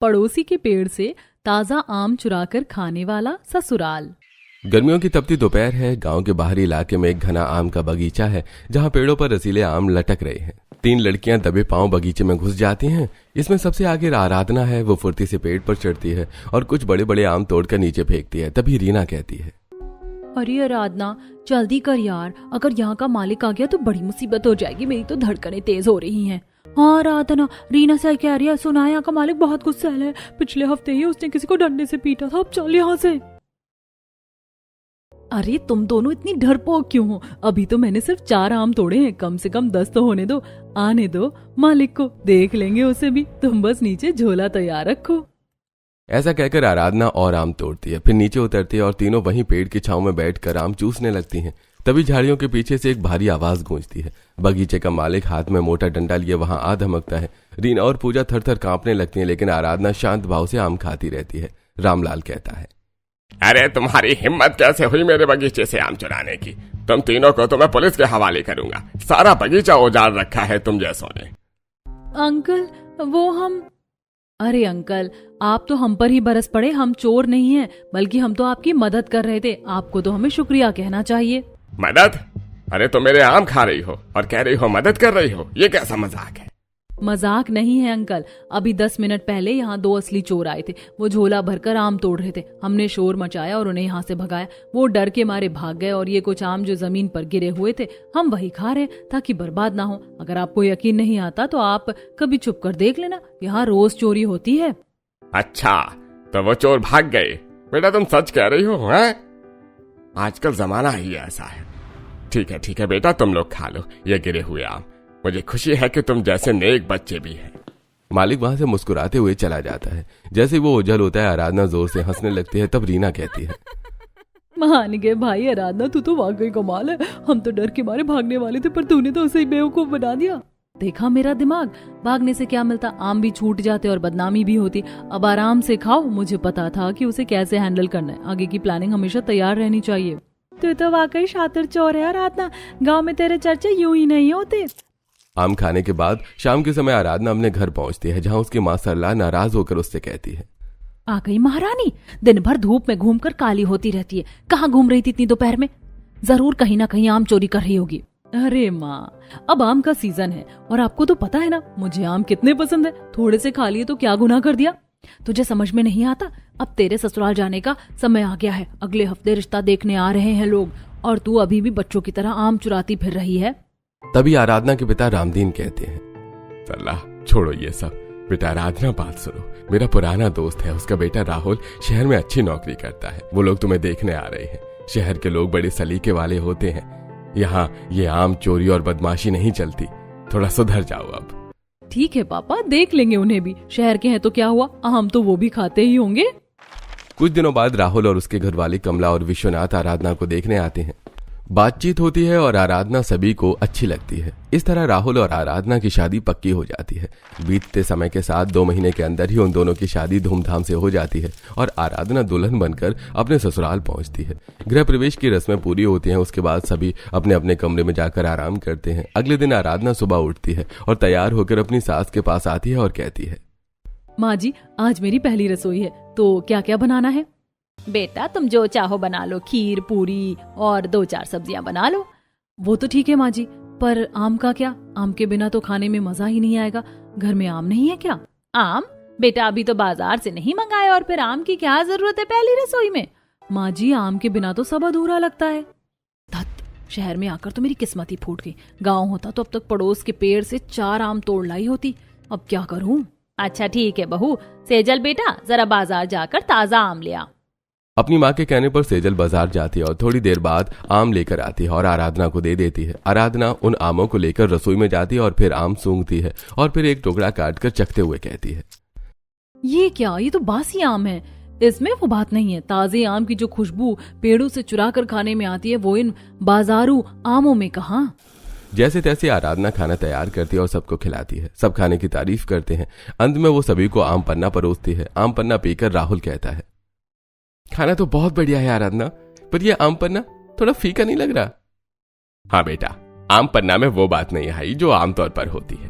पड़ोसी के पेड़ से ताजा आम चुराकर खाने वाला ससुराल। गर्मियों की तपती दोपहर है। गांव के बाहरी इलाके में एक घना आम का बगीचा है जहां पेड़ों पर रसीले आम लटक रहे हैं। 3 लड़कियां दबे पांव बगीचे में घुस जाती हैं। इसमें सबसे आगे आराधना है। वो फुर्ती से पेड़ पर चढ़ती है और कुछ बड़े बड़े आम तोड़कर नीचे फेंकती है। तभी रीना कहती है, अरे आराधना, जल्दी कर यार, अगर यहाँ का मालिक आ गया तो बड़ी मुसीबत हो जाएगी। मेरी तो धड़कनें तेज हो रही हैं। हाँ आराधना, रीना से कह रही है, सुना है यहाँ का मालिक बहुत गुस्सैल है। पिछले हफ्ते ही उसने किसी को डंडे से पीटा था। अब चल यहाँ से। अरे तुम दोनों इतनी डरपोक क्यों हो? अभी तो मैंने सिर्फ 4 आम तोड़े हैं, कम से कम 10 तो होने दो। आने दो मालिक को, देख लेंगे उसे भी। तुम बस नीचे झोला तैयार रखो। ऐसा कहकर आराधना और आम तोड़ती है, फिर नीचे उतरती है और तीनों वहीं पेड़ की छांव में बैठकर आम चूसने लगती हैं। तभी झाड़ियों के पीछे से एक भारी आवाज गूंजती है। बगीचे का मालिक हाथ में मोटा डंडा लिए वहां आ धमकता है। रीना और पूजा थर थर कांपने लगती हैं, लेकिन आराधना शांत भाव से आम खाती रहती है। रामलाल कहता है, अरे तुम्हारी हिम्मत कैसे हुई मेरे बगीचे से आम चुराने की? तुम तीनों को तो मैं पुलिस के हवाले करूंगा। सारा बगीचा उजाड़ रखा है तुम जैसों ने। अंकल वो हम। अरे अंकल, आप तो हम पर ही बरस पड़े। हम चोर नहीं हैं, बल्कि हम तो आपकी मदद कर रहे थे। आपको तो हमें शुक्रिया कहना चाहिए। मदद? अरे तुम मेरे आम खा रही हो और कह रही हो मदद कर रही हो? ये कैसा मजाक है? मजाक नहीं है अंकल। अभी 10 मिनट पहले यहाँ 2 असली चोर आए थे। वो झोला भरकर आम तोड़ रहे थे। हमने शोर मचाया और उन्हें यहाँ से भगाया। वो डर के मारे भाग गए और ये कुछ आम जो जमीन पर गिरे हुए थे हम वही खा रहे ताकि बर्बाद ना हो। अगर आपको यकीन नहीं आता तो आप कभी छुप कर देख लेना, यहाँ रोज चोरी होती है। अच्छा, तो वो चोर भाग गए? बेटा तुम सच कह रही हो? हैं? आजकल जमाना ही ऐसा है। ठीक है बेटा, तुम लोग खा लो ये गिरे हुए आम। मुझे खुशी है कि तुम जैसे नेक बच्चे भी हैं। मालिक वहां से मुस्कुराते हुए चला जाता है। जैसे वो ओझल होता है, आराधना जोर से हंसने लगती है। तब रीना कहती है, मान गए भाई आराधना, तू तो वाकई कमाल है। हम तो डर के मारे भागने वाले थे, पर तूने तो उसे बेवकूफ बना दिया। देखा मेरा दिमाग? भागने से क्या मिलता, आम भी छूट जाते और बदनामी भी होती। अब आराम से खाओ। मुझे पता था कि उसे कैसे हैंडल करना है। आगे की प्लानिंग हमेशा तैयार रहनी चाहिए। तू तो वाकई शातिर चोर है आराधना। गाँव में तेरे चर्चे यूं ही नहीं होते। आम खाने के बाद शाम के समय आराधना अपने घर पहुंचती है, जहां उसकी माँ सरला नाराज होकर उससे कहती है, आ गई महारानी। दिन भर धूप में घूमकर काली होती रहती है। कहाँ घूम रही थी इतनी दोपहर में? जरूर कहीं ना कहीं आम चोरी कर रही होगी। अरे माँ, अब आम का सीजन है और आपको तो पता है ना मुझे आम कितने पसंद है। थोड़े से खा लिए तो क्या गुनाह कर दिया? तुझे समझ में नहीं आता? अब तेरे ससुराल जाने का समय आ गया है। अगले हफ्ते रिश्ता देखने आ रहे हैं लोग और तू अभी भी बच्चों की तरह आम चुराती फिर रही है। तभी आराधना के पिता रामदीन कहते हैं, सरला छोड़ो ये सब। बेटा आराधना, बात सुनो। मेरा पुराना दोस्त है, उसका बेटा राहुल शहर में अच्छी नौकरी करता है। वो लोग तुम्हें देखने आ रहे हैं। शहर के लोग बड़े सलीके वाले होते हैं। यहाँ ये आम चोरी और बदमाशी नहीं चलती। थोड़ा सुधर जाओ अब। ठीक है पापा, देख लेंगे उन्हें भी। शहर के हैं तो क्या हुआ, आम तो वो भी खाते ही होंगे। कुछ दिनों बाद राहुल और उसके घरवाली कमला और विश्वनाथ आराधना को देखने आते हैं। बातचीत होती है और आराधना सभी को अच्छी लगती है। इस तरह राहुल और आराधना की शादी पक्की हो जाती है। बीतते समय के साथ 2 महीने के अंदर ही उन दोनों की शादी धूमधाम से हो जाती है और आराधना दुल्हन बनकर अपने ससुराल पहुंचती है। गृह प्रवेश की रस्में पूरी होती हैं। उसके बाद सभी अपने अपने कमरे में जाकर आराम करते हैं। अगले दिन आराधना सुबह उठती है और तैयार होकर अपनी सास के पास आती है और कहती है, माँ जी, आज मेरी पहली रसोई है, तो क्या क्या बनाना है? बेटा तुम जो चाहो बना लो, खीर पूरी और 2-4 सब्जियां बना लो। वो तो ठीक है माँ जी, पर आम का क्या? आम के बिना तो खाने में मजा ही नहीं आएगा। घर में आम नहीं है क्या? आम? बेटा अभी तो बाजार से नहीं मंगाया और फिर आम की क्या जरूरत है पहली रसोई में? माँ जी, आम के बिना तो सब अधूरा लगता है। धत, शहर में आकर तो मेरी किस्मत ही फूट गई। गाँव होता तो अब तक पड़ोस के पेड़ से 4 आम तोड़ लाई होती। अब क्या करूँ? अच्छा ठीक है बहू। सेजल बेटा, जरा बाजार जाकर ताजा आम ले आ। अपनी माँ के कहने पर सेजल बाजार जाती है और थोड़ी देर बाद आम लेकर आती है और आराधना को दे देती है। आराधना उन आमों को लेकर रसोई में जाती है और फिर आम सूंघती है और फिर एक टुकड़ा काटकर चखते हुए कहती है, ये क्या? ये तो बासी आम है। इसमें वो बात नहीं है। ताजे आम की जो खुशबू पेड़ों से चुरा कर खाने में आती है, वो इन बाजारू आमों में कहाँ। जैसे तैसे आराधना खाना तैयार करती है और सबको खिलाती है। सब खाने की तारीफ करते हैं। अंत में वो सभी को आम पन्ना परोसती है। आम पन्ना पीकर राहुल कहता है, खाना तो बहुत बढ़िया है आराधना, पर ये आम पन्ना थोड़ा फीका नहीं लग रहा? हाँ बेटा, आम पन्ना में वो बात नहीं आई जो आमतौर पर होती है।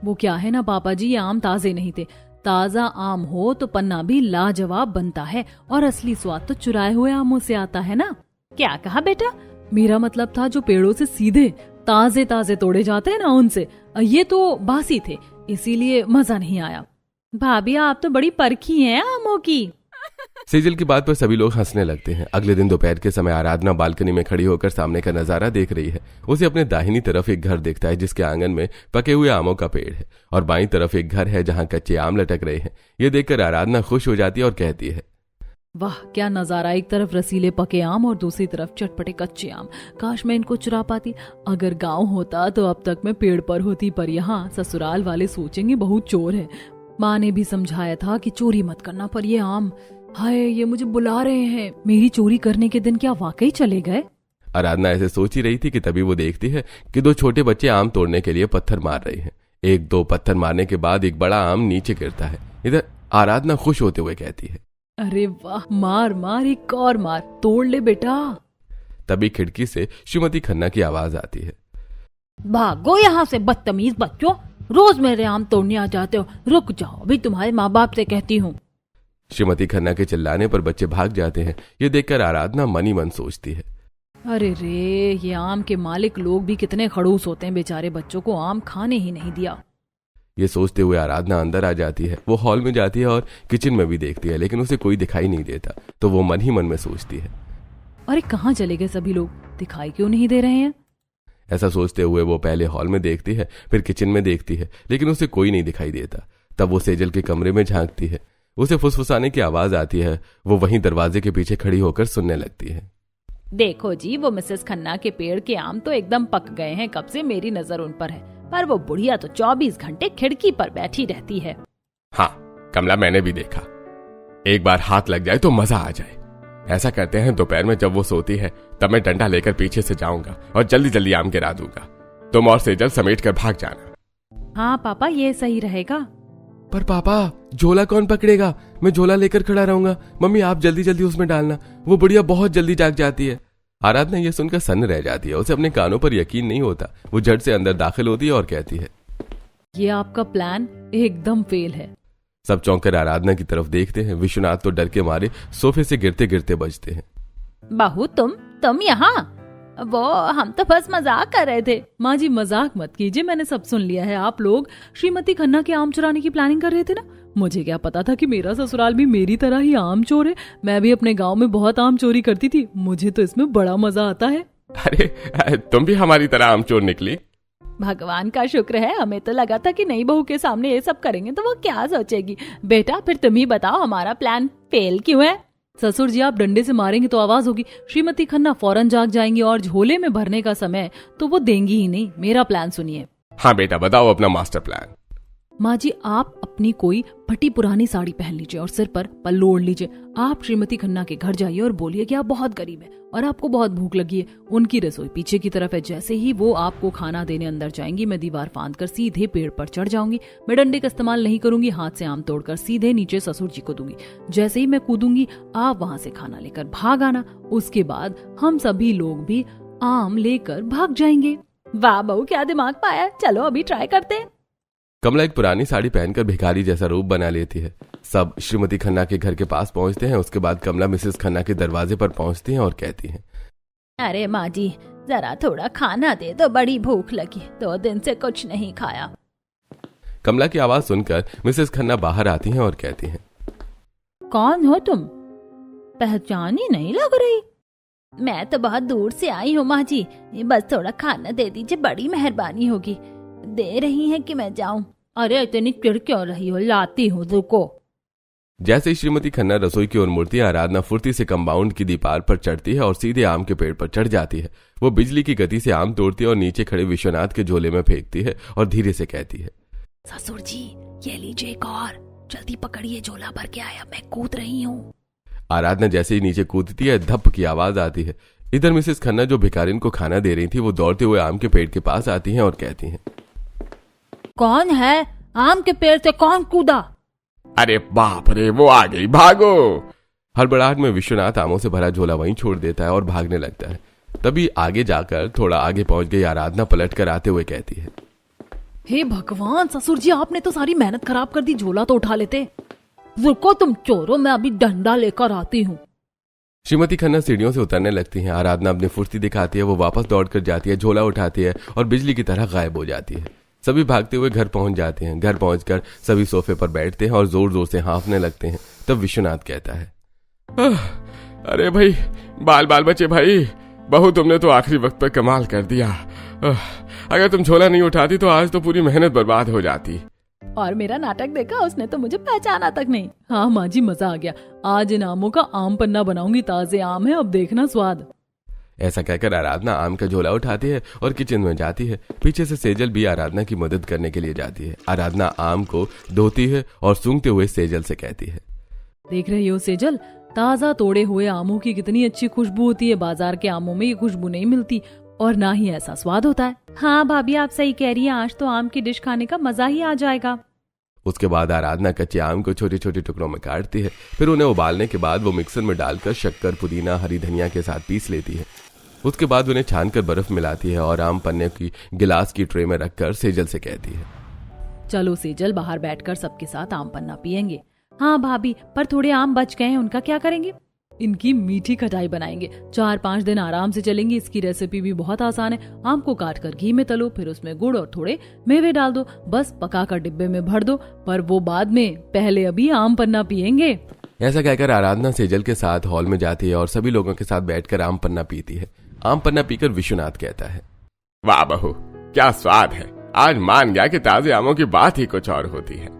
वो क्या है ना पापा जी, ये आम ताजे नहीं थे। ताजा आम हो तो पन्ना भी लाजवाब बनता है और असली स्वाद तो चुराए हुए आमों से आता है ना। क्या कहा बेटा? मेरा मतलब था जो पेड़ों से सीधे ताजे ताजे तोड़े जाते हैं ना, उनसे। ये तो बासी थे, इसीलिए मजा नहीं आया। भाभी आप तो बड़ी परखी हैं आमों की। सेजल की बात पर सभी लोग हंसने लगते हैं। अगले दिन दोपहर के समय आराधना बालकनी में खड़ी होकर सामने का नजारा देख रही है। उसे अपने दाहिनी तरफ एक घर दिखता है जिसके आंगन में पके हुए आमों का पेड़ है और बाईं तरफ एक घर है जहां कच्चे आम लटक रहे हैं। ये देखकर आराधना खुश हो जाती है और कहती है, वाह क्या नजारा, एक तरफ रसीले पके आम और दूसरी तरफ चटपटे कच्चे आम। काश मैं इनको चुरा पाती। अगर गांव होता तो अब तक मैं पेड़ पर होती, पर यहाँ ससुराल वाले सोचेंगे बहुत चोर है। माँ ने भी समझाया था कि चोरी मत करना, पर ये आम, हाय ये मुझे बुला रहे हैं। मेरी चोरी करने के दिन क्या वाकई चले गए? आराधना ऐसे सोच ही रही थी कि तभी वो देखती है कि दो छोटे बच्चे आम तोड़ने के लिए पत्थर मार रहे हैं। एक दो पत्थर मारने के बाद एक बड़ा आम नीचे गिरता है। इधर आराधना खुश होते हुए कहती है, अरे वाह, मार मार, एक और मार, तोड़ ले बेटा। तभी खिड़की से श्रीमती खन्ना की आवाज आती है, भागो यहाँ से बदतमीज बच्चों, रोज मेरे आम तोड़ने आ जाते हो। रुक जाओ, अभी तुम्हारे माँ बाप से कहती हूँ। श्रीमती खन्ना के चिल्लाने पर बच्चे भाग जाते हैं। ये देखकर आराधना मन ही मन सोचती है, अरे रे, ये आम के मालिक लोग भी कितने खड़ूस होते हैं, बेचारे बच्चों को आम खाने ही नहीं दिया। ये सोचते हुए आराधना अंदर आ जाती है। वो हॉल में जाती है और किचन में भी देखती है, लेकिन उसे कोई दिखाई नहीं देता। तो वो मन ही मन में सोचती है, अरे कहाँ चले गए सभी लोग, दिखाई क्यों नहीं दे रहे हैं? ऐसा सोचते हुए वो पहले हॉल में देखती है, फिर किचन में देखती है, लेकिन उसे कोई नहीं दिखाई देता। तब वो सेजल के कमरे में झांकती है। उसे फुसफुसाने की आवाज आती है। वो वहीं दरवाजे के पीछे खड़ी होकर सुनने लगती है, देखो जी, वो मिसेस खन्ना के पेड़ के आम तो एकदम पक गए हैं, कब से मेरी नजर उन पर है, पर वो बुढ़िया तो 24 घंटे खिड़की पर बैठी रहती है। हाँ कमला, मैंने भी देखा। एक बार हाथ लग जाए तो मजा आ जाए। ऐसा करते हैं, दोपहर में जब वो सोती है तब मैं डंडा लेकर पीछे से जाऊंगा और जल्दी जल्दी आम गिरा दूंगा। तुम और सेजल समेट कर भाग जाना। हाँ पापा, ये सही रहेगा। पर पापा झोला कौन पकड़ेगा? मैं झोला लेकर खड़ा रहूंगा। मम्मी आप जल्दी जल्दी उसमें डालना, वो बुढ़िया बहुत जल्दी जाग जाती है। आराधना ये सुनकर सन्न रह जाती है। उसे अपने कानों पर यकीन नहीं होता। वो झट से अंदर दाखिल होती है और कहती है, ये आपका प्लान एकदम फेल है। सब चौंक कर आराधना की तरफ देखते हैं। विश्वनाथ तो डर के मारे सोफे से गिरते गिरते बचते हैं। बहू तुम यहाँ? वो हम तो बस मजाक कर रहे थे। माँ जी मजाक मत कीजिए, मैंने सब सुन लिया है। आप लोग श्रीमती खन्ना के आम चुराने की प्लानिंग कर रहे थे ना। मुझे क्या पता था कि मेरा ससुराल भी मेरी तरह ही आम चोर है। मैं भी अपने गांव में बहुत आम चोरी करती थी, मुझे तो इसमें बड़ा मजा आता है। अरे तुम भी हमारी तरह आम चोर निकली। भगवान का शुक्र है, हमें तो लगा था कि नई बहू के सामने ये सब करेंगे तो वो क्या सोचेगी। बेटा फिर तुम ही बताओ, हमारा प्लान फेल क्यों है? ससुर जी आप डंडे से मारेंगे तो आवाज होगी, श्रीमती खन्ना फौरन जाग जाएंगी और झोले में भरने का समय तो वो देंगी ही नहीं। मेरा प्लान सुनिए। हाँ बेटा बताओ अपना मास्टर प्लान। माँ जी आप अपनी कोई फटी पुरानी साड़ी पहन लीजिए और सिर पर पल्लू ओढ़ लीजिए। आप श्रीमती खन्ना के घर जाइए और बोलिए कि आप बहुत गरीब हैं और आपको बहुत भूख लगी है। उनकी रसोई पीछे की तरफ है। जैसे ही वो आपको खाना देने अंदर जाएंगी, मैं दीवार फांद कर सीधे पेड़ पर चढ़ जाऊंगी। मैं डंडे का इस्तेमाल नहीं करूंगी, हाथ से आम तोड़कर सीधे नीचे ससुर जी को दूंगी। जैसे ही मैं कूदूंगी, आप वहाँ से खाना लेकर भाग आना। उसके बाद हम सभी लोग भी आम लेकर भाग जाएंगे। वाह बहू क्या दिमाग पाया, चलो अभी ट्राई करते हैं। कमला एक पुरानी साड़ी पहनकर भिखारी जैसा रूप बना लेती है। सब श्रीमती खन्ना के घर के पास पहुंचते हैं। उसके बाद कमला मिसेस खन्ना के दरवाजे पर पहुंचती हैं और कहती हैं, अरे माँ जी जरा थोड़ा खाना दे दो, बड़ी भूख लगी, 2 दिन से कुछ नहीं खाया। कमला की आवाज सुनकर मिसेस खन्ना बाहर आती हैं और कहती हैं, कौन हो तुम? पहचान ही नहीं लग रही। मैं तो बहुत दूर से आई हूँ माँ जी, बस थोड़ा खाना दे दीजिए, बड़ी मेहरबानी होगी। दे रही हैं कि मैं जाऊं? अरे इतनी चिढ़ क्यों रही हो, लाती हूँ रुको। जैसे ही श्रीमती खन्ना रसोई की ओर मुड़ती है, आराधना फुर्ती से कंपाउंड की दीवार पर चढ़ती है और सीधे आम के पेड़ पर चढ़ जाती है। वो बिजली की गति से आम तोड़ती है और नीचे खड़े विश्वनाथ के झोले में फेंकती है और धीरे से कहती है, ससुर जी ये लीजिए एक और, जल्दी पकड़िए, झोला भर के आया, मैं कूद रही हूँ। आराधना जैसे ही नीचे कूदती है, धप की आवाज आती है। इधर मिसेस खन्ना जो भिखारिन को खाना दे रही थी, वो दौड़ते हुए आम के पेड़ के पास आती हैं और कहती हैं, कौन है? आम के पेड़ से कौन कूदा? अरे बाप रे, वो आ गई, भागो। हड़बड़ाहट में विश्वनाथ आमों से भरा झोला वहीं छोड़ देता है और भागने लगता है। तभी आगे जाकर थोड़ा आगे पहुंच गई आराधना पलट कर आते हुए कहती है, हे भगवान ससुर जी, आपने तो सारी मेहनत खराब कर दी, झोला तो उठा लेते। रुको तुम चोरों, मैं अभी डंडा लेकर आती हूँ। श्रीमती खन्ना सीढ़ियों से उतरने लगती हैं। आराधना अपनी फुर्ती दिखाती है, वो वापस दौड़कर जाती है, झोला उठाती है और बिजली की तरह गायब हो जाती है। सभी भागते हुए घर पहुंच जाते हैं। घर पहुंचकर सभी सोफे पर बैठते हैं और जोर जोर से हाँफने लगते हैं। तब विश्वनाथ कहता है, अरे भाई, बाल बाल बचे भाई, बहू तुमने तो आखिरी वक्त पर कमाल कर दिया। अगर तुम झोला नहीं उठाती तो आज तो पूरी मेहनत बर्बाद हो जाती। और मेरा नाटक देखा, उसने तो मुझे पहचाना तक नहीं। हाँ माँ जी, मजा आ गया। आज इन आमों का आम पन्ना बनाऊंगी, ताजे आम है, अब देखना स्वाद। ऐसा कहकर आराधना आम का झोला उठाती है और किचन में जाती है। पीछे से सेजल भी आराधना की मदद करने के लिए जाती है। आराधना आम को धोती है और सूंघते हुए सेजल से कहती है, देख रही हो सेजल, ताजा तोड़े हुए आमों की कितनी अच्छी खुशबू होती है। बाजार के आमों में ये खुशबू नहीं मिलती और ना ही ऐसा स्वाद होता है। हाँ भाभी, आप सही कह रही हैं, आज तो आम की डिश खाने का मजा ही आ जाएगा। उसके बाद आराधना कच्चे आम को छोटे छोटे टुकड़ों में काटती है। फिर उन्हें उबालने के बाद वो मिक्सर में डालकर शक्कर, पुदीना, हरी धनिया के साथ पीस लेती है। उसके बाद उन्हें छानकर बर्फ मिलाती है और आम पन्ने की गिलास की ट्रे में रखकर सेजल से कहती है, चलो सेजल, बाहर बैठकर सबके साथ आम पन्ना पियेंगे। हाँ भाभी, पर थोड़े आम बच गए हैं, उनका क्या करेंगे? इनकी मीठी खटाई बनाएंगे, 4-5 दिन आराम से चलेंगी। इसकी रेसिपी भी बहुत आसान है। आम को काट कर घी में तलो, फिर उसमें गुड़ और थोड़े मेवे डाल दो, बस पकाकर डिब्बे में भर दो। पर वो बाद में, पहले अभी आम पन्ना पियेंगे। ऐसा कहकर आराधना सेजल के साथ हॉल में जाती है और सभी लोगों के साथ बैठकर आम पन्ना पीती है। आम पन्ना पीकर विश्वनाथ कहता है, वाह बहू, क्या स्वाद है। आज मान गया कि ताजे आमों की बात ही कुछ और होती है।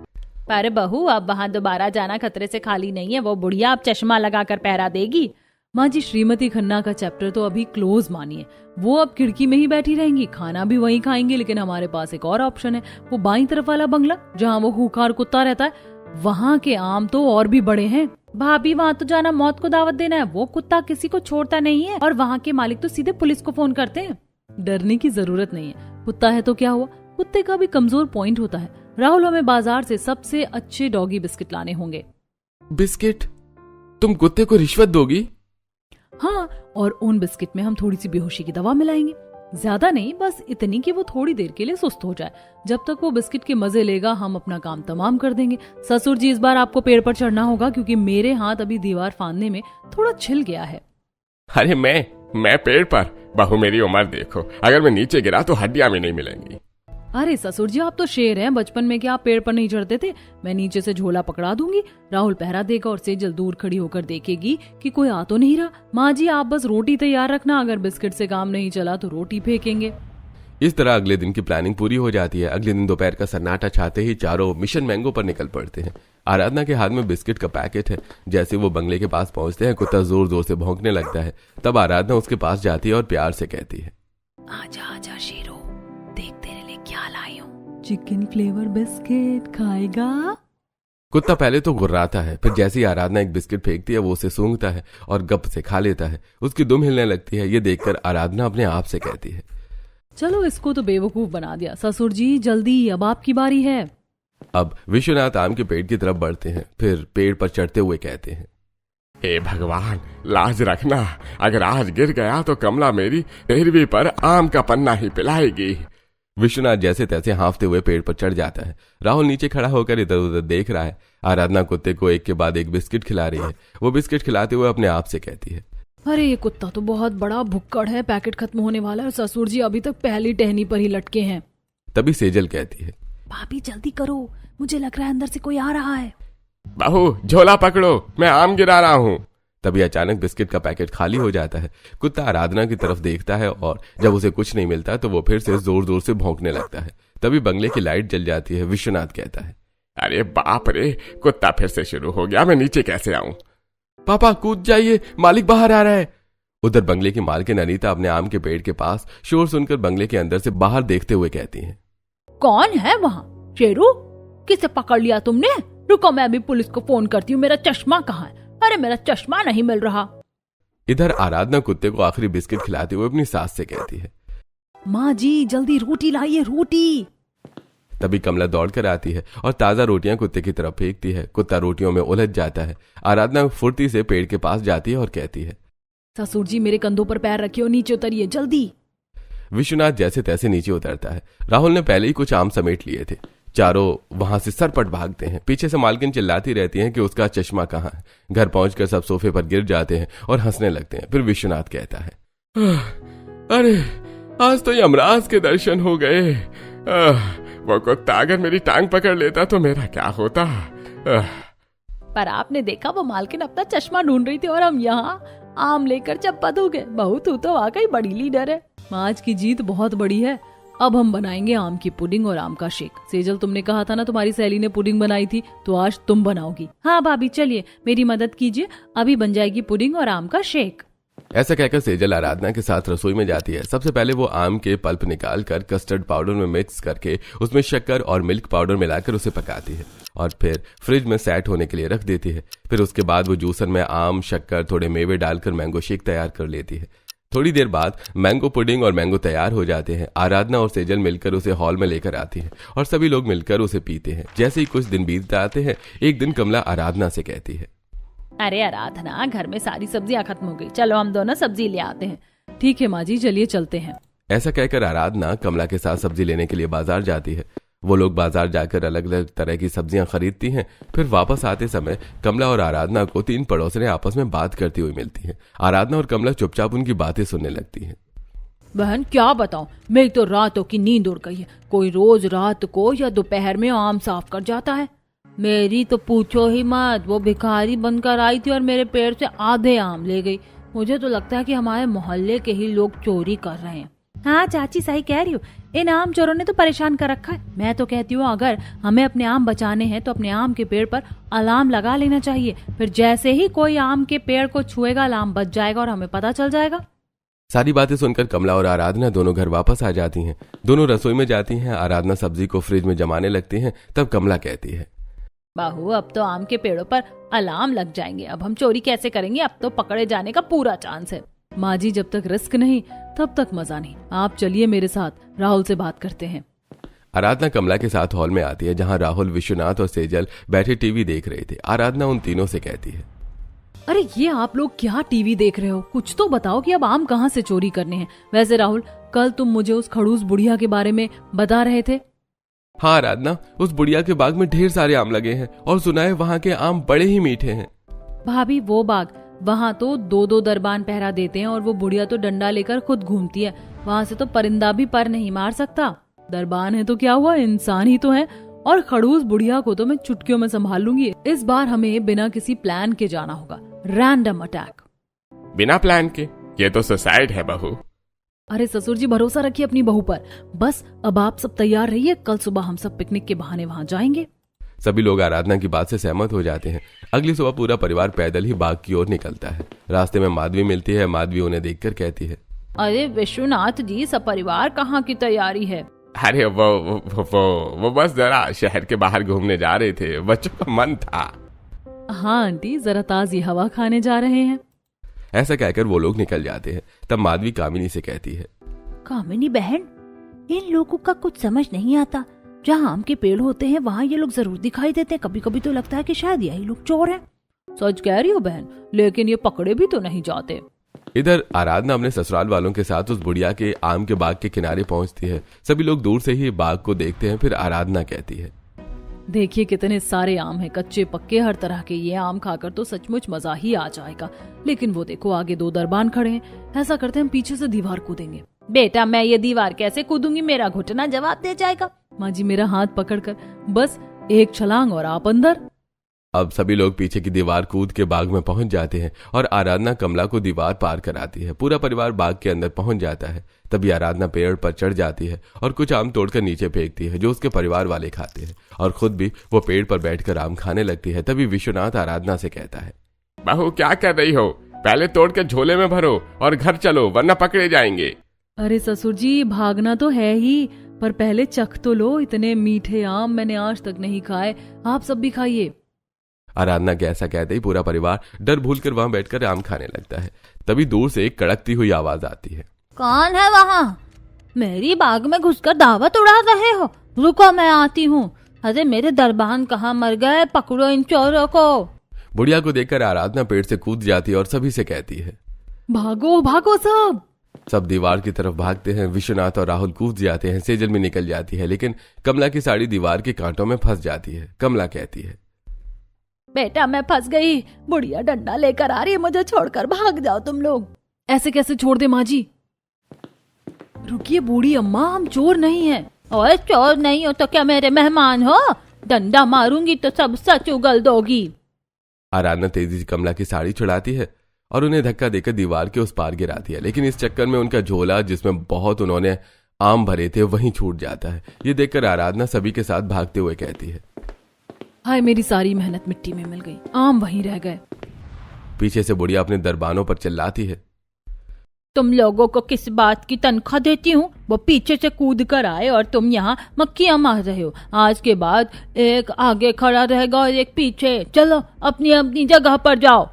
पर बहू, अब वहाँ दोबारा जाना खतरे से खाली नहीं है। वो बुढ़िया अब चश्मा लगाकर पहरा देगी। माँ जी, श्रीमती खन्ना का चैप्टर तो अभी क्लोज मानिए। वो अब खिड़की में ही बैठी रहेंगी, खाना भी वहीं खाएंगे। लेकिन हमारे पास एक और ऑप्शन है, वो बाईं तरफ वाला बंगला जहाँ वो खूंखार कुत्ता रहता है। वहाँ के आम तो और भी बड़े हैं। भाभी, वहाँ तो जाना मौत को दावत देना है। वो कुत्ता किसी को छोड़ता नहीं है और वहाँ के मालिक तो सीधे पुलिस को फोन करते हैं। डरने की जरूरत नहीं है। कुत्ता है तो क्या हुआ, कुत्ते का भी कमजोर पॉइंट होता है। राहुल, हमें बाजार से सबसे अच्छे डॉगी बिस्किट लाने होंगे। बिस्किट? तुम कुत्ते को रिश्वत दोगी? हाँ, और उन बिस्किट में हम थोड़ी सी बेहोशी की दवा मिलाएंगे। ज्यादा नहीं, बस इतनी कि वो थोड़ी देर के लिए सुस्त हो जाए। जब तक वो बिस्किट के मजे लेगा, हम अपना काम तमाम कर देंगे। ससुर जी, इस बार आपको पेड़ पर चढ़ना होगा, क्योंकि मेरे हाथ अभी दीवार फांदने में थोड़ा छिल गया है। अरे मैं पेड़ पर? बहू, मेरी उम्र देखो, अगर मैं नीचे गिरा तो हड्डियां भी नहीं मिलेंगी। अरे ससुर जी, आप तो शेर हैं। बचपन में क्या आप पेड़ पर नहीं चढ़ते थे? मैं नीचे से झोला पकड़ा दूंगी, राहुल पहरा देगा और सेजल दूर खड़ी होकर देखेगी कि कोई आ तो नहीं रहा। माँ जी, आप बस रोटी तैयार रखना, अगर बिस्किट से काम नहीं चला तो रोटी फेंकेंगे। इस तरह अगले दिन की प्लानिंग पूरी हो जाती है। अगले दिन दोपहर का सन्नाटा छाते ही चारों मिशन मैंगो पर निकल पड़ते हैं। आराधना के हाथ में बिस्किट का पैकेट है। जैसे वो बंगले के पास पहुंचते हैं, कुत्ता जोर जोर से भौंकने लगता है। तब आराधना उसके पास जाती है और प्यार से कहती है, आजा आजा शेरो, देख तेरे लिए क्या लाई हूँ। चिकन फ्लेवर बिस्किट खाएगा? कुत्ता पहले तो गुर्राता है, फिर जैसे ही आराधना एक बिस्किट फेंकती है, वो उसे सूंघता है और गप से खा लेता है। उसकी दुम हिलने लगती है। ये देखकर आराधना अपने आप से कहती है, चलो, इसको तो बेवकूफ बना दिया। ससुर जी, जल्दी, अब आपकी बारी है। अब विश्वनाथ आम के पेड़ की तरफ बढ़ते हैं, फिर पेड़ पर चढ़ते हुए कहते हैं, हे भगवान, लाज रखना, अगर आज गिर गया तो कमला मेरी 13वीं पर आम का पन्ना ही पिलाएगी। विश्वनाथ जैसे तैसे हाँफते हुए पेड़ पर चढ़ जाता है। राहुल नीचे खड़ा होकर इधर उधर देख रहा है। आराधना कुत्ते को एक के बाद एक बिस्किट खिला रही है। वो बिस्किट खिलाते हुए अपने आप से कहती है, अरे ये कुत्ता तो बहुत बड़ा भुक्कड़ है, पैकेट खत्म होने वाला है। ससुर जी अभी तक पहली टहनी पर ही लटके हैं। तभी सेजल कहती है, भाभी जल्दी करो, मुझे लग रहा है अंदर से कोई आ रहा है। बहू, झोला पकड़ो, मैं आम गिरा रहा हूँ। तभी अचानक बिस्किट का पैकेट खाली हो जाता है। कुत्ता आराधना की तरफ देखता है और जब उसे कुछ नहीं मिलता तो वो फिर से जोर जोर से भौंकने लगता है। तभी बंगले की लाइट जल जाती है। विश्वनाथ कहता है, अरे बाप रे, कुत्ता फिर से शुरू हो गया, मैं नीचे कैसे आऊं? पापा कूद जाइए, मालिक बाहर आ रहा है। उधर बंगले की मालकिन अनीता अपने आम के पेड़ के पास शोर सुनकर बंगले के अंदर से बाहर देखते हुए कहती है, कौन है वहाँ? शेरू, किसे पकड़ लिया तुमने? रुको, मैं अभी पुलिस को फोन करती हूँ। मेरा चश्मा कहाँ है? अरे मेरा चश्मा नहीं मिल रहा। इधर आराधना कुत्ते को आखिरी बिस्किट खिलाते हुए अपनी सास से कहती है, माँ जी जल्दी रोटी लाइए, रोटी। तभी कमला दौड़कर आती है और ताजा रोटियां कुत्ते की तरफ फेंकती है। कुत्ता रोटियों में उलझ जाता है। आराधना फुर्ती से पेड़ के पास जाती है और कहती है, ससुर जी मेरे कंधों पर पैर रखिए और नीचे उतरिए जल्दी। विश्वनाथ जैसे तैसे नीचे उतरता है। राहुल ने पहले ही कुछ आम समेट लिए थे। चारों वहां से सरपट भागते हैं। पीछे से मालकिन चिल्लाती रहती हैं कि उसका चश्मा कहाँ है। घर पहुंचकर सब सोफे पर गिर जाते हैं और हंसने लगते हैं। फिर विश्वनाथ कहता है, अरे आज तो यमराज के दर्शन हो गए। वो कुत्ता अगर मेरी टांग पकड़ लेता तो मेरा क्या होता। पर आपने देखा वो मालकिन अपना चश्मा ढूंढ रही थी और हम यहाँ आम लेकर चप्पा हो गए। बहू तू तो वाकई बड़ी लीडर है। आज की जीत बहुत बड़ी है। अब हम बनाएंगे आम की पुडिंग और आम का शेक। सेजल, तुमने कहा था ना तुम्हारी सहेली ने पुडिंग बनाई थी, तो आज तुम बनाओगी। हाँ भाभी, चलिए मेरी मदद कीजिए, अभी बन जाएगी पुडिंग और आम का शेक। ऐसा कहकर सेजल आराधना के साथ रसोई में जाती है। सबसे पहले वो आम के पल्प निकाल कर कस्टर्ड पाउडर में मिक्स करके उसमें शक्कर और मिल्क पाउडर मिलाकर उसे पकाती है और फिर फ्रिज में सेट होने के लिए रख देती है। फिर उसके बाद वो जूसर में आम, शक्कर, थोड़े मेवे डालकर मैंगो शेक तैयार कर लेती है। थोड़ी देर बाद मैंगो पुडिंग और मैंगो तैयार हो जाते हैं। आराधना और सेजल मिलकर उसे हॉल में लेकर आती हैं और सभी लोग मिलकर उसे पीते हैं। जैसे ही कुछ दिन बीत आते हैं, एक दिन कमला आराधना से कहती है, अरे आराधना, घर में सारी सब्जियां खत्म हो गई, चलो हम दोनों सब्जी ले आते हैं। ठीक है माँ जी, चलिए चलते हैं। ऐसा कहकर आराधना कमला के साथ सब्जी लेने के लिए बाजार जाती है। वो लोग बाजार जाकर अलग अलग तरह की सब्जियां खरीदती हैं। फिर वापस आते समय कमला और आराधना को 3 पड़ोसने आपस में बात करती हुई मिलती हैं। आराधना और कमला चुपचाप उनकी बातें सुनने लगती हैं। बहन क्या बताऊं, मेरी तो रातों की नींद उड़ गई है। कोई रोज रात को या दोपहर में आम साफ कर जाता है। मेरी तो पूछो ही मत, वो भिखारी बनकर आई थी और मेरे पेड़ से आधे आम ले गई। मुझे तो लगता है कि हमारे मोहल्ले के ही लोग चोरी कर रहे हैं। हाँ चाची, सही कह रही हो, इन आम चोरों ने तो परेशान कर रखा है। मैं तो कहती हूँ अगर हमें अपने आम बचाने हैं तो अपने आम के पेड़ पर अलार्म लगा लेना चाहिए। फिर जैसे ही कोई आम के पेड़ को छुएगा, अलार्म बज जाएगा और हमें पता चल जाएगा। सारी बातें सुनकर कमला और आराधना दोनों घर वापस आ जाती हैं। दोनों रसोई में जाती हैं। आराधना सब्जी को फ्रिज में जमाने लगती हैं। तब कमला कहती है, बहू अब तो आम के पेड़ों पर अलार्म लग जाएंगे, अब हम चोरी कैसे करेंगे? अब तो पकड़े जाने का पूरा चांस है। माँ जी, जब तक रिस्क नहीं तब तक मजा नहीं। आप चलिए मेरे साथ, राहुल से बात करते हैं। आराधना कमला के साथ हॉल में आती है जहाँ राहुल, विश्वनाथ और सेजल बैठे टीवी देख रहे थे। आराधना उन तीनों से कहती है, अरे ये आप लोग क्या टीवी देख रहे हो? कुछ तो बताओ कि अब आम कहाँ से चोरी करने हैं। वैसे राहुल, कल तुम मुझे उस खड़ूस बुढ़िया के बारे में बता रहे थे। हाँ आराधना, उस बुढ़िया के बाग में ढेर सारे आम लगे हैं और सुना है वहाँ के आम बड़े ही मीठे हैं। भाभी वो बाग, वहाँ तो 2-2 दरबान पहरा देते हैं और वो बुढ़िया तो डंडा लेकर खुद घूमती है। वहाँ से तो परिंदा भी पर नहीं मार सकता। दरबान है तो क्या हुआ, इंसान ही तो है। और खड़ूस बुढ़िया को तो मैं चुटकियों में संभाल लूंगी। इस बार हमें बिना किसी प्लान के जाना होगा, रैंडम अटैक। बिना प्लान के? ये तो सुसाइड है बहू। अरे ससुर जी, भरोसा रखिए अपनी बहू पर। बस अब आप सब तैयार रहिए, कल सुबह हम सब पिकनिक के बहाने वहाँ जाएंगे। सभी लोग आराधना की बात से सहमत हो जाते हैं। अगली सुबह पूरा परिवार पैदल ही बाग की ओर निकलता है। रास्ते में माधवी मिलती है। माधवी उन्हें देखकर कहती है, अरे विश्वनाथ जी, सब परिवार कहाँ की तैयारी है? अरे वो बस जरा शहर के बाहर घूमने जा रहे थे, बच्चों का मन था। हाँ आंटी, जरा ताजी हवा खाने जा रहे हैं। ऐसा कहकर वो लोग निकल जाते हैं। तब माधवी कामिनी से कहती है, कामिनी बहन, इन लोगों का कुछ समझ नहीं आता। जहाँ आम के पेड़ होते हैं वहाँ ये लोग जरूर दिखाई देते हैं। कभी कभी तो लगता है कि शायद यही लोग चोर हैं। सच कह रही हो बहन, लेकिन ये पकड़े भी तो नहीं जाते। इधर आराधना अपने ससुराल वालों के साथ उस बुढ़िया के आम के बाग के किनारे पहुंचती है। सभी लोग दूर से ही बाग को देखते हैं। फिर आराधना कहती है, देखिए कितने सारे आम हैं, कच्चे पक्के हर तरह के। ये आम खाकर तो सचमुच मजा ही आ जाएगा। लेकिन वो देखो, आगे 2 दरबान खड़े हैं। ऐसा करते हैं, हम पीछे से दीवार कूदेंगे। बेटा, मैं ये दीवार कैसे कूदूंगी? मेरा घुटना जवाब दे जाएगा। माँ जी, मेरा हाथ पकड़कर बस एक छलांग और आप अंदर। अब सभी लोग पीछे की दीवार कूद के बाग में पहुंच जाते हैं और आराधना कमला को दीवार पार कराती है। पूरा परिवार बाग के अंदर पहुंच जाता है। तभी आराधना पेड़ पर चढ़ जाती है और कुछ आम तोड़कर नीचे फेंकती है, जो उसके परिवार वाले खाते हैं, और खुद भी वो पेड़ पर बैठकर आम खाने लगती है। तभी विश्वनाथ आराधना से कहता है, बहू क्या कर रही हो? पहले तोड़ के झोले में भरो और घर चलो, वरना पकड़े जाएंगे। अरे ससुर जी, भागना तो है ही, पर पहले चख तो लो। इतने मीठे आम मैंने आज तक नहीं खाए, आप सब भी खाइए। आराधना के ऐसा कहते ही पूरा परिवार डर भूलकर वहां बैठकर आम खाने लगता है। तभी दूर से एक कड़कती हुई आवाज आती है, कौन है वहाँ? मेरी बाग में घुसकर दावत उड़ा रहे हो? रुको, मैं आती हूँ। अरे मेरे दरबान कहाँ मर गए? पकड़ो इन चोरों को। बुढ़िया को देखकर आराधना पेड़ से कूद जाती है और सभी से कहती है, भागो भागो सब। सब दीवार की तरफ भागते हैं। विश्वनाथ और राहुल कूद जाते हैं। सेजल भी निकल जाती है, लेकिन कमला की साड़ी दीवार के कांटों में फंस जाती है। कमला कहती है, बेटा मैं फंस गई, बुढ़िया डंडा लेकर आ रही है, मुझे छोड़कर भाग जाओ तुम लोग। ऐसे कैसे छोड़ दे माँ जी? रुकिए बूढ़ी अम्मा, हम चोर नहीं हैं। और चोर नहीं हो तो क्या मेरे मेहमान हो? डंडा मारूंगी तो सब सच उगल दोगी। आराधना तेजी से कमला की साड़ी छुड़ाती है और उन्हें धक्का देकर दीवार के उस पार गिराती है, लेकिन इस चक्कर में उनका झोला जिसमें बहुत उन्होंने आम भरे थे वहीं छूट जाता है। ये देखकर आराधना सभी के साथ भागते हुए कहती है, हाय मेरी सारी मेहनत मिट्टी में मिल गई, आम वहीं रह गए। पीछे से बुढ़िया अपने दरबानों पर चिल्लाती है, तुम लोगों को किस बात की तनख्वाह देती हूँ? वो पीछे से कूद कर आए और तुम यहाँ मक्खियाँ मार रहे हो। आज के बाद एक आगे खड़ा रहेगा और एक पीछे। चलो अपनी अपनी जगह पर जाओ।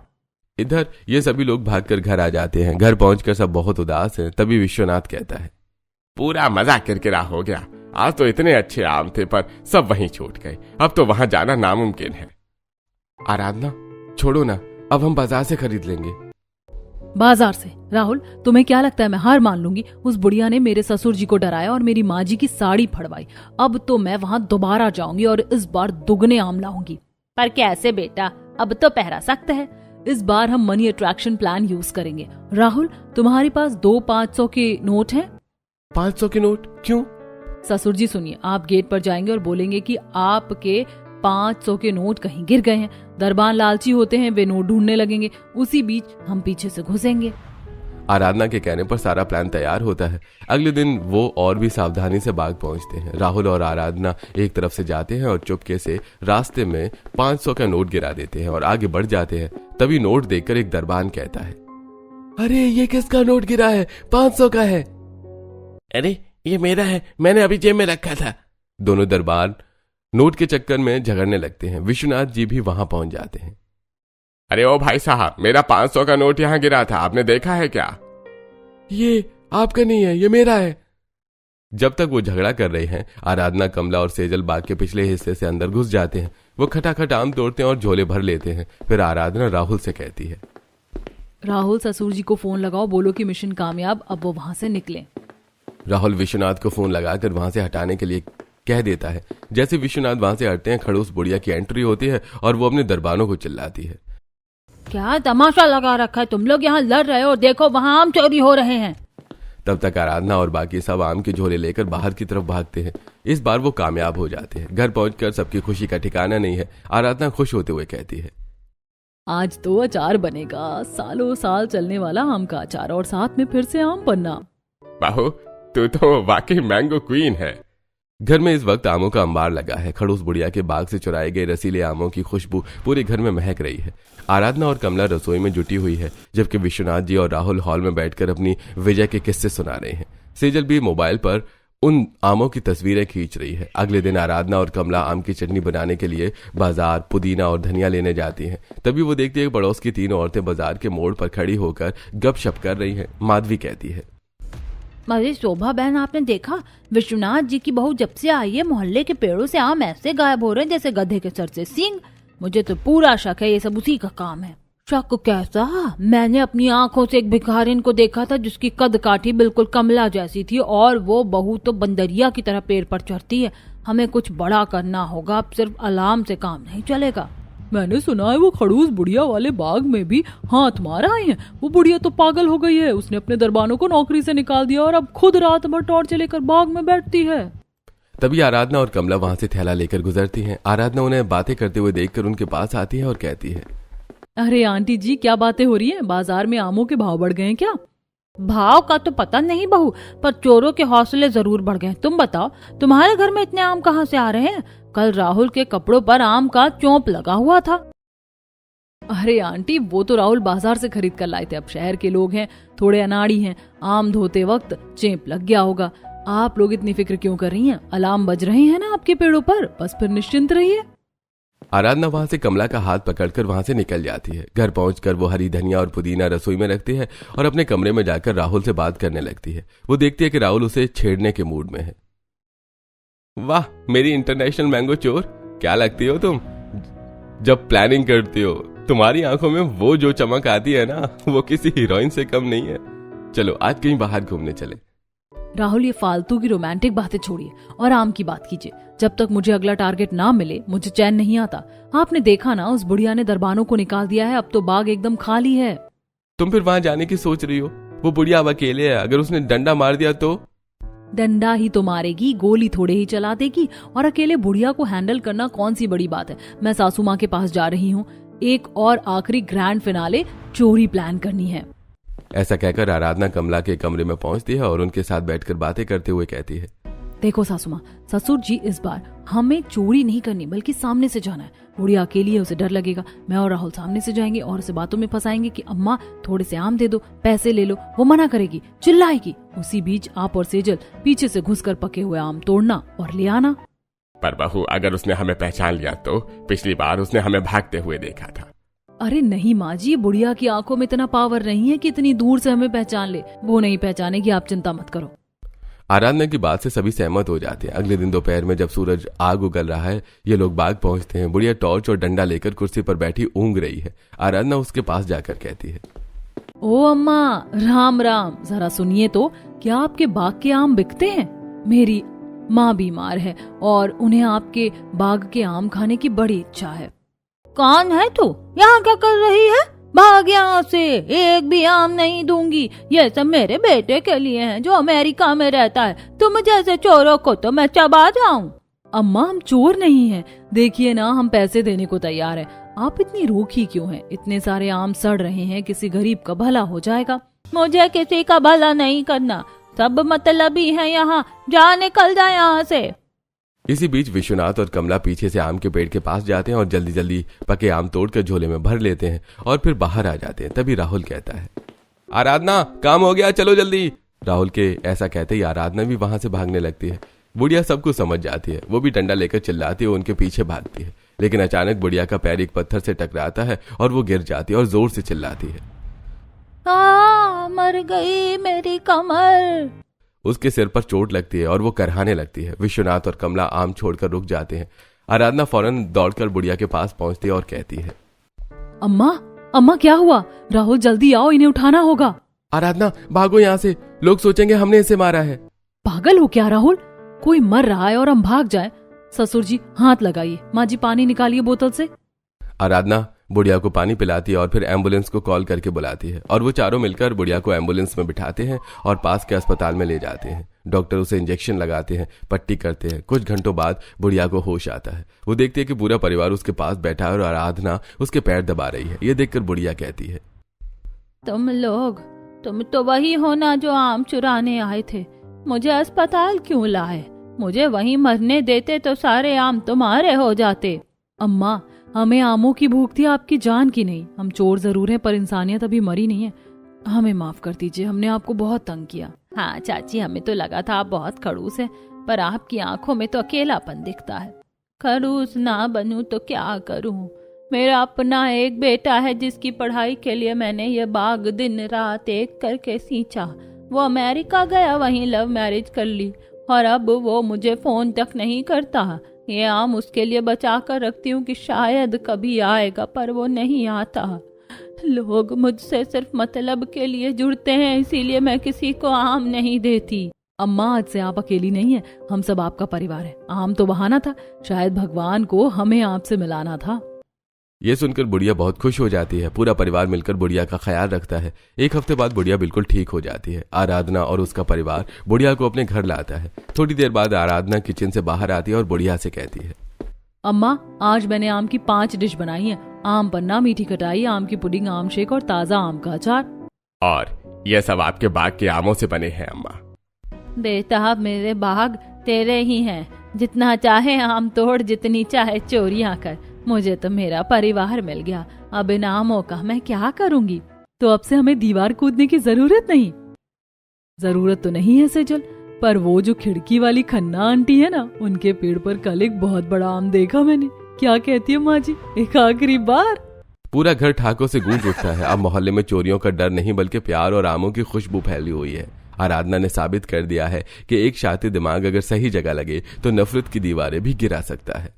इधर ये सभी लोग भागकर घर आ जाते हैं। घर पहुंचकर सब बहुत उदास हैं। तभी विश्वनाथ कहता है, पूरा मजा किरकिरा हो गया। आज तो इतने अच्छे आम थे पर सब वहीं छूट गए। अब तो वहां जाना नामुमकिन है। आराधना छोड़ो ना, अब हम बाजार से खरीद लेंगे। बाजार से? राहुल तुम्हें क्या लगता है मैं हार मान लूंगी? उस बुढ़िया ने मेरे ससुर जी को डराया और मेरी माँ जी की साड़ी फड़वाई। अब तो मैं वहां दोबारा जाऊंगी और इस बार दुगने आम लाऊंगी। पर कैसे बेटा, अब तो पहरा सख्त है। इस बार हम मनी अट्रैक्शन प्लान यूज करेंगे। राहुल तुम्हारे पास 2 500 के नोट हैं? 500 के नोट? क्यों? ससुर जी सुनिए, आप गेट पर जाएंगे और बोलेंगे कि आपके 500 के नोट कहीं गिर गए हैं। दरबान लालची होते हैं, वे नोट ढूंढने लगेंगे। उसी बीच हम पीछे से घुसेंगे। आराधना के कहने पर सारा प्लान तैयार होता है। अगले दिन वो और भी सावधानी से बाग पहुंचते हैं। राहुल और आराधना एक तरफ से जाते हैं और चुपके से रास्ते में 500 का नोट गिरा देते हैं और आगे बढ़ जाते हैं। तभी नोट देखकर एक दरबान कहता है, अरे ये किसका नोट गिरा है? 500 का है। अरे ये मेरा है, मैंने अभी जेब में रखा था। दोनों दरबान नोट के चक्कर में झगड़ने लगते हैं। विश्वनाथ जी भी वहां पहुंच जाते हैं। अरे ओ भाई साहब, मेरा 500 का नोट यहाँ गिरा था, आपने देखा है क्या? ये आपका नहीं है, ये मेरा है। जब तक वो झगड़ा कर रहे हैं, आराधना, कमला और सेजल बाग के पिछले हिस्से से अंदर घुस जाते हैं। वो खटाखट आम तोड़ते हैं और झोले भर लेते हैं। फिर आराधना राहुल से कहती है, राहुल ससुर जी को फोन लगाओ, बोलो कि मिशन कामयाब, अब वो वहां से निकले। राहुल विश्वनाथ को फोन लगाकर वहां से हटाने के लिए कह देता है। जैसे विश्वनाथ वहां से हटते हैं, खड़ूस बुढ़िया की एंट्री होती है और वो अपने दरबानों को चिल्लाती है, क्या तमाशा लगा रखा है? तुम लोग यहाँ लड़ रहे हो, देखो वहाँ आम चोरी हो रहे हैं। तब तक आराधना और बाकी सब आम के झोले लेकर बाहर की तरफ भागते हैं। इस बार वो कामयाब हो जाते हैं। घर पहुंचकर सबकी खुशी का ठिकाना नहीं है। आराधना खुश होते हुए कहती है, आज तो अचार बनेगा, सालों साल चलने वाला आम का अचार, और साथ में फिर से आम पन्ना। बाहू तू तो वाकई मैंगो क्वीन है। घर में इस वक्त आमों का अंबार लगा है। खड़ूस बुढ़िया के बाग से चुराए गए रसीले आमों की खुशबू पूरे घर में महक रही है। आराधना और कमला रसोई में जुटी हुई है, जबकि विश्वनाथ जी और राहुल हॉल में बैठकर अपनी विजय के किस्से सुना रहे हैं। सेजल भी मोबाइल पर उन आमों की तस्वीरें खींच रही है। अगले दिन आराधना और कमला आम की चटनी बनाने के लिए बाजार पुदीना और धनिया लेने जाती हैं। तभी वो देखती है कि पड़ोस की 3 औरतें बाजार के मोड़ पर खड़ी होकर गपशप कर रही हैं। माधवी कहती है, अरे शोभा बहन, आपने देखा विश्वनाथ जी की बहू जब से आई है, मोहल्ले के पेड़ों से आम ऐसे गायब हो रहे हैं जैसे गधे के सर से सींग। मुझे तो पूरा शक है ये सब उसी का काम है। शक कैसा? मैंने अपनी आंखों से एक भिखारिन को देखा था जिसकी कद काठी बिल्कुल कमला जैसी थी, और वो बहू तो बंदरिया की तरह पेड़ पर चढ़ती है। हमें कुछ बड़ा करना होगा, अब सिर्फ अलार्म से काम नहीं चलेगा। मैंने सुना है वो खड़ूस बुढ़िया वाले बाग में भी हाथ मारा आई है। वो बुढ़िया तो पागल हो गई है, उसने अपने दरबानों को नौकरी से निकाल दिया और अब खुद रात भर टॉर्च लेकर बाग में बैठती है। तभी आराधना और कमला वहां से थैला लेकर गुजरती हैं। आराधना उन्हें बातें करते हुए देखकर उनके पास आती है और कहती है, अरे आंटी जी, क्या बातें हो रही हैं? बाजार में आमों के भाव बढ़ गए हैं क्या? भाव का तो पता नहीं बहू, पर चोरों के हौसले जरूर बढ़ गए। तुम बताओ, तुम्हारे घर में इतने आम कहाँ से आ रहे हैं? कल राहुल के कपड़ों पर आम का चोंप लगा हुआ था। अरे आंटी, वो तो राहुल बाजार से खरीद कर लाए थे। अब शहर के लोग हैं, थोड़े अनाड़ी हैं, आम धोते वक्त चेप लग गया होगा। आप लोग इतनी फिक्र क्यों कर रही हैं? अलार्म बज रहे हैं ना आपके पेड़ों पर, बस फिर निश्चिंत रहिए। आराधना वहां से कमला का हाथ पकड़कर वहां से निकल जाती है। घर पहुंचकर वो हरी धनिया और पुदीना रसोई में रखती है और अपने कमरे में जाकर राहुल से बात करने लगती है। वो देखती है कि राहुल उसे छेड़ने के मूड में है। वाह मेरी इंटरनेशनल मैंगो चोर, क्या लगती हो तुम जब प्लानिंग करती हो। तुम्हारी आंखों में वो जो चमक आती है ना, वो किसी हीरोइन से कम नहीं है। चलो आज कहीं बाहर घूमने चले। राहुल, ये फालतू की रोमांटिक बातें छोड़िए और आम की बात कीजिए। जब तक मुझे अगला टारगेट ना मिले मुझे चैन नहीं आता। आपने देखा ना, उस बुढ़िया ने दरबानों को निकाल दिया है। अब तो बाग एकदम खाली है। तुम फिर वहां जाने की सोच रही हो? वो बुढ़िया अब अकेले है, अगर उसने डंडा मार दिया तो? डंडा ही तो मारेगी, गोली थोड़े ही चला देगी। और अकेले बुढ़िया को हैंडल करना कौन सी बड़ी बात है। मैं सासू माँ के पास जा रही हूँ। एक और आखिरी ग्रैंड फिनाले चोरी प्लान करनी है। ऐसा कहकर आराधना कमला के कमरे में पहुंचती है और उनके साथ बैठकर बातें करते हुए कहती है, देखो सासू माँ, ससुर जी इस बार हमें चोरी नहीं करनी बल्कि सामने से जाना है। बुढ़िया अकेली है, उसे डर लगेगा। मैं और राहुल सामने से जाएंगे और उसे बातों में फंसाएंगे कि अम्मा थोड़े से आम दे दो, पैसे ले लो। वो मना करेगी, चिल्लाएगी। उसी बीच आप और सेजल पीछे से घुसकर पके हुए आम तोड़ना और ले आना। पर बहू, अगर उसने हमें पहचान लिया तो? पिछली बार उसने हमें भागते हुए देखा था। अरे नहीं माँ जी, बुढ़िया की आंखों में इतना पावर नहीं है कि इतनी दूर से हमें पहचान ले। वो नहीं पहचानेगी, आप चिंता मत करो। आराधना की बात से सभी सहमत हो जाते हैं। अगले दिन दोपहर में जब सूरज आग उगल रहा है, ये लोग बाग पहुंचते हैं। बुढ़िया टॉर्च और डंडा लेकर कुर्सी पर बैठी ऊँग रही है। आराधना उसके पास जाकर कहती है, ओ अम्मा, राम राम। जरा सुनिए तो, क्या आपके बाग के आम बिकते हैं? मेरी माँ बीमार है और उन्हें आपके बाग के आम खाने की बड़ी इच्छा है। कौन है तू? यहाँ क्या कर रही है? भाग यहाँ से, एक भी आम नहीं दूंगी। ये सब मेरे बेटे के लिए हैं जो अमेरिका में रहता है। तुम जैसे चोरों को तो मैं चबा जाऊं। अम्मा, हम चोर नहीं हैं। देखिए ना, हम पैसे देने को तैयार हैं। आप इतनी रूखी क्यों हैं? इतने सारे आम सड़ रहे हैं, किसी गरीब का भला हो जाएगा। मुझे किसी का भला नहीं करना, सब मतलबी है यहाँ। जा, निकल जा यहाँ से। इसी बीच विश्वनाथ और कमला पीछे से आम के पेड़ के पास जाते हैं और जल्दी जल्दी पके आम तोड़कर झोले में भर लेते हैं और फिर बाहर आ जाते हैं। तभी राहुल कहता है, आराधना काम हो गया, चलो जल्दी। राहुल के ऐसा कहते ही आराधना भी वहां से भागने लगती है। बुढ़िया सब कुछ समझ जाती है। वो भी डंडा लेकर चिल्लाती है, उनके पीछे भागती है। लेकिन अचानक बुढ़िया का पैर एक पत्थर से टकराता है और वो गिर जाती है और जोर से चिल्लाती है, मर गई मेरी कमर। उसके सिर पर चोट लगती है और वो करहाने लगती है। विश्वनाथ और कमला आम छोड़कर रुक जाते हैं। आराधना फौरन दौड़कर बुढ़िया के पास पहुंचती है और कहती है, अम्मा, अम्मा क्या हुआ? राहुल जल्दी आओ, इन्हें उठाना होगा। आराधना भागो यहाँ से, लोग सोचेंगे हमने इसे मारा है। पागल हो क्या राहुल? कोई मर रहा है और हम भाग जाएं? ससुर जी हाथ लगाइए। माँ जी पानी निकालिए बोतल से। आराधना बुढ़िया को पानी पिलाती है और फिर एम्बुलेंस को कॉल करके बुलाती है और वो चारों मिलकर बुढ़िया को एम्बुलेंस में बिठाते हैं और पास के अस्पताल में ले जाते हैं। डॉक्टर उसे इंजेक्शन लगाते हैं, पट्टी करते हैं। कुछ घंटों बाद बुढ़िया को होश आता है। वो देखती है कि पूरा परिवार उसके पास बैठा है और आराधना उसके पैर दबा रही है। ये देखकर बुढ़िया कहती है, तुम तो वही हो ना जो आम चुराने आए थे। मुझे अस्पताल क्यों लाए? मुझे वहीं मरने देते तो सारे आम तुम्हारे हो जाते। अम्मा, हमें आमों की भूख थी, आपकी जान की नहीं। हम चोर जरूर हैं पर इंसानियत अभी मरी नहीं है। हमें माफ कर दीजिए, हमने आपको बहुत तंग किया। हाँ चाची, हमें तो लगा था आप बहुत खड़ूस है, पर आपकी आंखों में तो अकेलापन दिखता है। खड़ूस ना बनूं तो क्या करूं? मेरा अपना एक बेटा है जिसकी पढ़ाई के लिए मैंने ये बाग दिन रात एक करके सींचा। वो अमेरिका गया, वहीं लव मैरिज कर ली और अब वो मुझे फोन तक नहीं करता। ये आम उसके लिए बचा कर रखती हूँ कि शायद कभी आएगा, पर वो नहीं आता। लोग मुझसे सिर्फ मतलब के लिए जुड़ते हैं, इसीलिए मैं किसी को आम नहीं देती। अम्मा, आज से आप अकेली नहीं है, हम सब आपका परिवार है। आम तो बहाना था, शायद भगवान को हमें आपसे मिलाना था। ये सुनकर बुढ़िया बहुत खुश हो जाती है। पूरा परिवार मिलकर बुढ़िया का ख्याल रखता है। एक हफ्ते बाद बुढ़िया बिल्कुल ठीक हो जाती है। आराधना और उसका परिवार बुढ़िया को अपने घर लाता है। थोड़ी देर बाद आराधना किचन से बाहर आती है और बुढ़िया से कहती है, अम्मा, आज मैंने आम की 5 डिश बनाई है। आम पन्ना, मीठी खटाई, आम की पुडिंग, आम शेक और ताज़ा आम का अचार। और ये सब आपके बाग के आमों से बने हैं अम्मा। बेटा, मेरे बाग तेरे ही हैं। जितना चाहे आम तोड़, जितनी चाहे चोरियां कर। मुझे तो मेरा परिवार मिल गया, अब इन आमों का मैं क्या करूंगी? तो अब से हमें दीवार कूदने की जरूरत नहीं। जरूरत तो नहीं है सेजल, पर वो जो खिड़की वाली खन्ना आंटी है ना, उनके पेड़ पर कल एक बहुत बड़ा आम देखा मैंने। क्या कहती है माँ जी, एक आखिरी बार? पूरा घर ठाकों से गूंज उठता है। अब मोहल्ले में चोरियों का डर नहीं बल्कि प्यार और आमों की खुशबू फैली हुई है। आराधना ने साबित कर दिया है कि एक शातिर दिमाग अगर सही जगह लगे तो नफरत की दीवारें भी गिरा सकता है।